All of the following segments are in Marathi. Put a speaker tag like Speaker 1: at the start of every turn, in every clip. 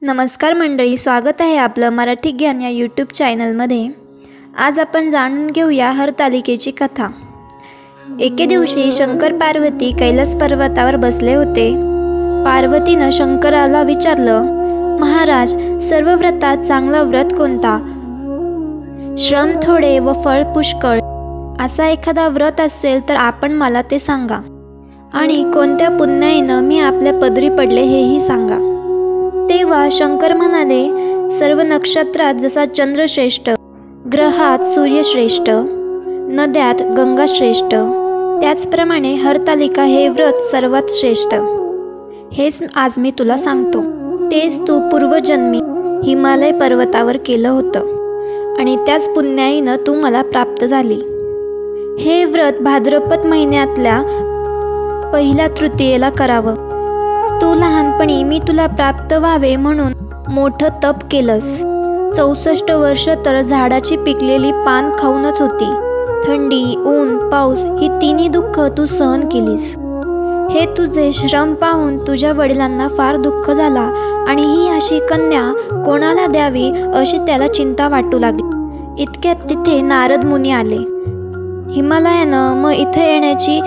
Speaker 1: नमस्कार मंडळी, स्वागत आहे आपलं मराठी ज्ञान या यूट्यूब चॅनलमध्ये। आज आपण जाणून घेऊया हरतालिकेची कथा। एके दिवशी शंकर पार्वती कैलास पर्वतावर बसले होते। पार्वतीनं शंकराला विचारलं, महाराज, सर्व व्रतात चांगला व्रत कोणता? श्रम थोडे व फळ पुष्कळ असा एखादा व्रत असेल तर आपण मला ते सांगा, आणि कोणत्या पुण्याईनं मी आपल्या पदरी पडले हेही सांगा। तेव्हा शंकर म्हणाले, सर्व नक्षत्रात जसा चंद्र श्रेष्ठ, ग्रहात सूर्य श्रेष्ठ, नद्यात गंगा श्रेष्ठ, त्याचप्रमाणे हरतालिका हे व्रत सर्वात श्रेष्ठ। हेच आज मी तुला सांगतो। तेच तू पूर्वजन्मी हिमालय पर्वतावर केलं होतं आणि त्याच पुण्याईनं तू मला प्राप्त झाली। हे व्रत भाद्रपद महिन्यातल्या पहिल्या तृतीयेला करावं। तू लहानपणी मी तुला प्राप्त व्हावे म्हणून मोठं तप केलंस। 64 वर्ष तर झाडाची पिकलेली पान खाऊनच होती। थंडी, ऊन, पाऊस ही तिन्ही दुःख तू सहन केलीस। हे तुझे श्रम पाहून तुझ्या वडिलांना फार दुःख झाला आणि ही अशी कन्या कोणाला द्यावी अशी त्याला चिंता वाटू लागली। इतक्यात तिथे नारद मुनी आले। हिमालयानं मग इथे येण्याची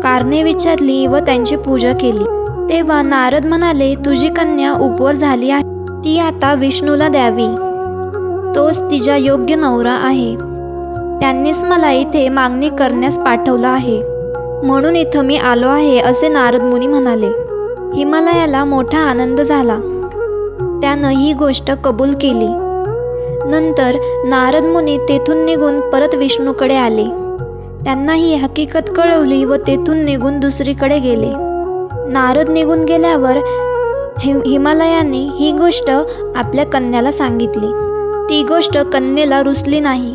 Speaker 1: कारणे विचारली व त्यांची पूजा केली। तेव्हा नारद म्हणाले, तुझी कन्या उपवर झाली आहे, ती आता विष्णूला द्यावी, तोच तिचा योग्य नवरा आहे। त्यांनीच मला इथे मागणी करण्यास पाठवलं आहे, म्हणून इथं मी आलो आहे, असे नारद मुनी म्हणाले। हिमालयाला मोठा आनंद झाला। त्यानं ही गोष्ट कबूल केली। नंतर नारद मुनी तेथून निघून परत विष्णूकडे आले। त्यांना ही हकीकत कळवली व तेथून निघून दुसरीकडे गेले। नारद निघून गेल्यावर हिमालयाने ही गोष्ट आपल्या कन्याला सांगितली। ती गोष्ट कन्येला रुसली नाही।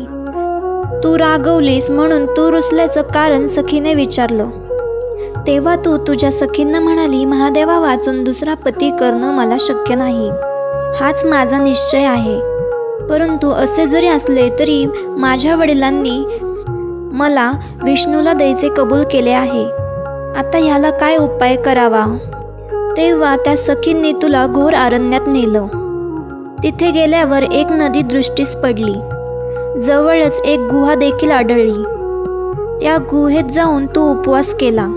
Speaker 1: तू रागवलीस म्हणून तू रुसल्याचं कारण सखीने विचारलं। तेव्हा तू तुझ्या सखींना म्हणाली, महादेवा वाचून दुसरा पती करणं मला शक्य नाही, हाच माझा निश्चय आहे। परंतु असे जरी असले तरी माझ्या वडिलांनी मला विष्णूला द्यायचे कबूल केले आहे। आता ह्याला काय उपाय करावा? तेव्हा त्या सखींनी तुला घोर अरण्यात नेलं। तिथे गेल्यावर एक नदी दृष्टीस पडली। जवळच एक गुहा देखील आढळली। त्या गुहेत जाऊन तू उपवास केला।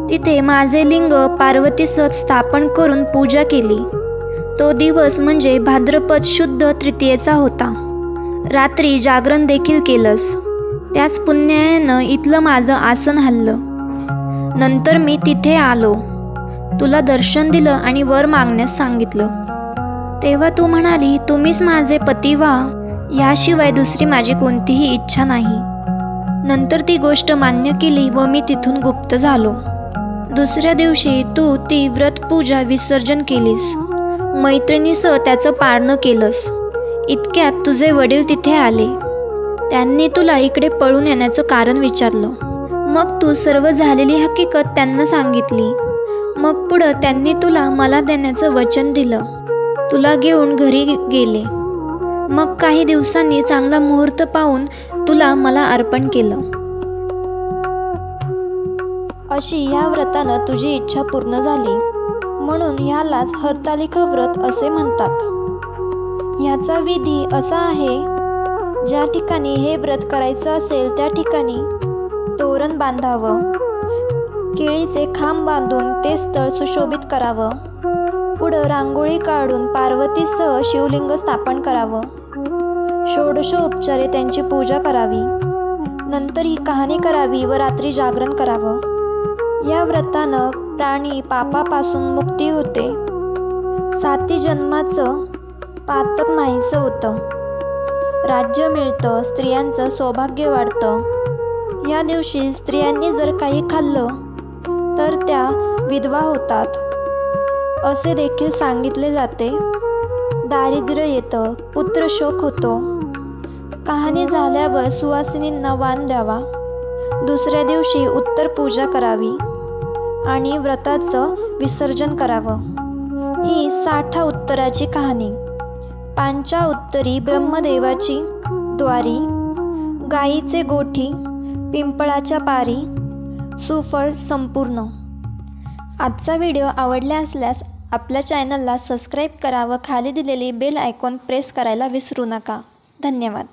Speaker 1: तिथे माझे लिंग पार्वतीसह स्थापन करून पूजा केली। तो दिवस म्हणजे भाद्रपद शुद्ध तृतीयेचा होता। रात्री जागरण देखील केलंस। त्याच पुण्यानं इथलं माझं आसन हल्लं। नंतर मी तिथे आलो, तुला दर्शन दिलं आणि वर मागण्यास सांगितलं। तेव्हा तू म्हणाली, तुम्हीच माझे पती व्हा, याशिवाय दुसरी माझी कोणतीही इच्छा नाही। नंतर ती गोष्ट मान्य केली व मी तिथून गुप्त झालो। दुसऱ्या दिवशी तू ती व्रतपूजा विसर्जन केलीस। मैत्रिणीसह त्याचं पारणं केलंस। इतक्यात तुझे वडील तिथे आले। त्यांनी तुला इकडे पळून येण्याचं कारण विचारलं। मग तू सर्व झालेली हकीकत त्यांना सांगितली। मग पुढं त्यांनी तुला मला देण्याचं वचन दिलं। तुला घेऊन घरी गेले। मग काही दिवसांनी चांगला मुहूर्त पाहून तुला मला अर्पण केलं। अशी या व्रतानं तुझी इच्छा पूर्ण झाली, म्हणून ह्यालाच हरतालिका व्रत असे म्हणतात। ह्याचा विधी असा आहे, ज्या ठिकाणी हे व्रत करायचं असेल त्या ठिकाणी तोरण बांधावं, केळीचे खांब बांधून ते स्थळ सुशोभित करावं, पुढं रांगोळी काढून पार्वतीसह शिवलिंग स्थापन करावं, षोडशोपचारे त्यांची पूजा करावी, नंतर ही कहाणी करावी व रात्री जागरण करावं। या व्रतानं प्राणी पापापासून मुक्ती होते। 7 जन्माचं पातक नाहीसं होतं, राज्य मिळतं, स्त्रियांचं सौभाग्य वाढतं। या दिवशी स्त्रियांनी जर काही खाल्लं तर त्या विधवा होतात, असे देखील सांगितले जाते। दारिद्र्य येतं, पुत्रशोक होतो। कहाणी झाल्यावर सुवासिनींना वाण द्यावा। दुसऱ्या दिवशी उत्तर पूजा करावी आणि व्रताचं विसर्जन करावं। ही 60 उत्तराची कहाणी। 5 उत्तरी ब्रह्मदेवाची द्वारी, गायीचे गोठी, पिंपळाच्या पारी, सुफळ संपूर्ण। आजचा व्हिडिओ आवडला असल्यास आपल्या चॅनलला सबस्क्राईब करा व खाली दिलेली बेल आयकॉन प्रेस करायला विसरू नका. धन्यवाद.